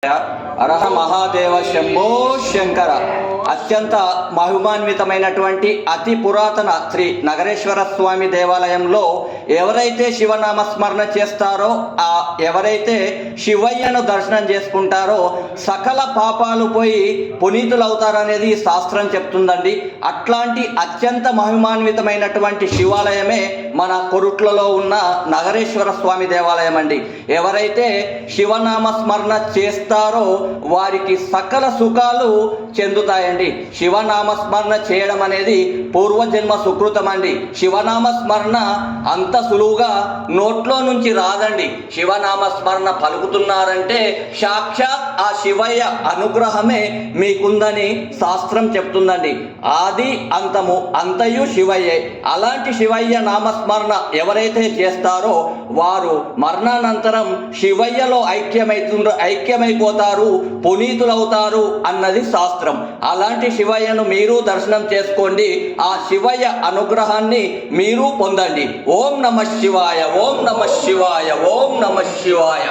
అరహ మహాదేవ శంభో శంకర. అత్యంత మహిమాన్వితమైనటువంటి అతి పురాతన శ్రీ నగరేశ్వర స్వామి దేవాలయంలో ఎవరైతే శివనామస్మరణ చేస్తారో, ఎవరైతే శివయ్యను దర్శనం చేసుకుంటారో సకల పాపాలు పోయి పునీతులవుతారనేది శాస్త్రం చెప్తుందండి. అట్లాంటి అత్యంత మహిమాన్వితమైనటువంటి శివాలయమే మన కొరుట్లలో ఉన్న నగరేశ్వర స్వామి దేవాలయం అండి. ఎవరైతే శివనామస్మరణ చేస్తారో వారికి సకల సుఖాలు చెందుతాయండి. శివనామస్మరణ చేయడం అనేది పూర్వజన్మ సుకృతం అండి. శివనామస్మరణ అంత సులువుగా నోట్లో నుంచి రాదండి. శివనామస్మరణ పలుకుతున్నారంటే సాక్షాత్ ఆ శివయ్య అనుగ్రహమే మీకుందని శాస్త్రం చెప్తుందండి. ఆది అంతము అంతయు శివయ్యే. అలాంటి శివయ్య నామస్మరణ ఎవరైతే చేస్తారో వారు మరణానంతరం శివయ్యలో ఐక్యమైపోతారు, పునీతులవుతారు అన్నది శాస్త్రం. అలాంటి శివయ్యను మీరు దర్శనం చేసుకోండి. ఆ శివయ్య అనుగ్రహాన్ని మీరు పొందండి. ఓం నమః శివాయ, ఓం నమః శివాయ, ఓం నమః శివాయ.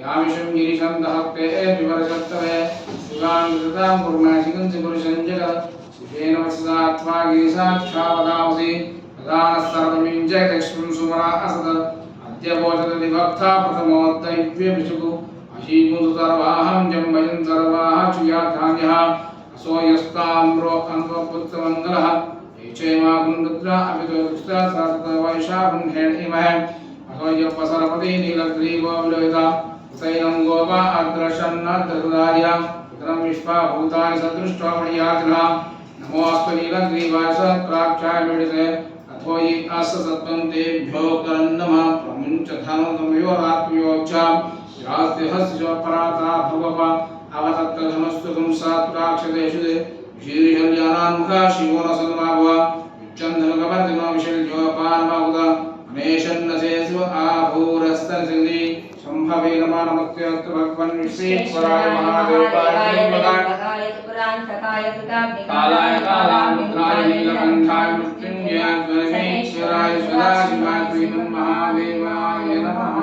यामिषं गिरिशन्दहक्ते विवर्षत्तवे शिवाङ्कृतां कुर्माशिकंसिपुरुषञ्जल शिवेन वत्सात्मा गिरिसाक्षावदामसि प्रधानः सर्वमिञ्जयतक्ष्मं सुमरा असद अद्यपोषत विभक्ता प्रथमोत्तैव्यभिषुकु अशीमुदु सर्वाहं जम्बयन् सर्वाः चुयाधान्यः असोयस्ताम्रो अन्वपुत्रमङ्गलः एचैमा गुणरुद्रा अभितो वैशाखुण्डेन इमः असोयपसरपति नीलग्रीवो विलोहिता सैनं गोपा अग्रशन्नद्रदार्य इतरं विश्वा भूतानि सदृष्ट्वा मणियातिनः नमोऽस्तु नीलग्रीवाय सहस्राक्षाय विडिते अथो हि अस्य सत्त्वं तेभ्यो करन्नमः प्रमुञ्च धनसमयोरात्मयोच्छा यास्ति हस्य पराता भवप अवतत्तधनस्तुकं सात्प्राक्षतेषु शीर्षल्यानान्मुखा शिवो न सन्माभव विच्छन्दनकपर्दिनो विशल्योपानमाहुत अनेशन्नसेषु आभूरस्तनसिद्धि संभवे नमः नमस्ते भगवन् विश्वेश्वराय महादेवाय कालाय कालामुद्राय नीलकण्ठाय मृत्युञ्जयाय परमेश्वराय सदाशिवाय श्री महादेवाय नमः.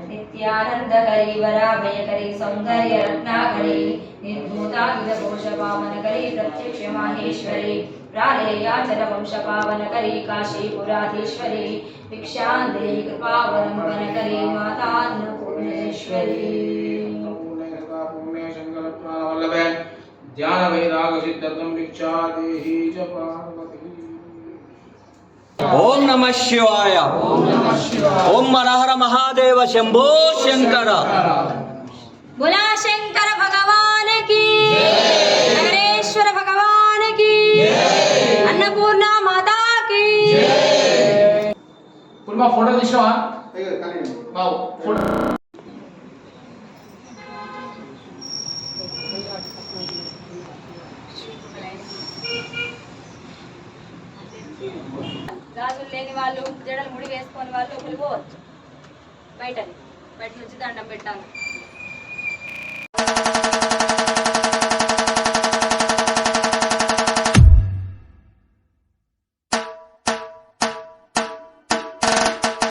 नित्यानंदकरी वराभयकरी सौंदर्य रत्नाकरी निर्भूताखिलकोशपावनकरी प्रत्यक्ष माहेश्वरी प्रालेयाचल वंशपावनकरी काशीपुराधीश्वरी भिक्षान्देहि कृपावलम्बनकरी माता अन्नपूर्णेश्वरी. ध्यान वैराग सिद्धत्वं भिक्षादेहि च पार्वती. ఓం నమః శివాయ, ఓం హర మహాదేవ శంభో శంకర. बोला शंकर भगवान की, नगरेश्वर भगवान की, अन्नपूर्णा माता की. पुन्हा फोटो दिसवा भाऊ फोटो గాజులు లేని వాళ్ళు, జడలు ముడి వేసుకొని వాళ్ళు పోవచ్చు. బయట నుంచి దండం పెట్టాలి.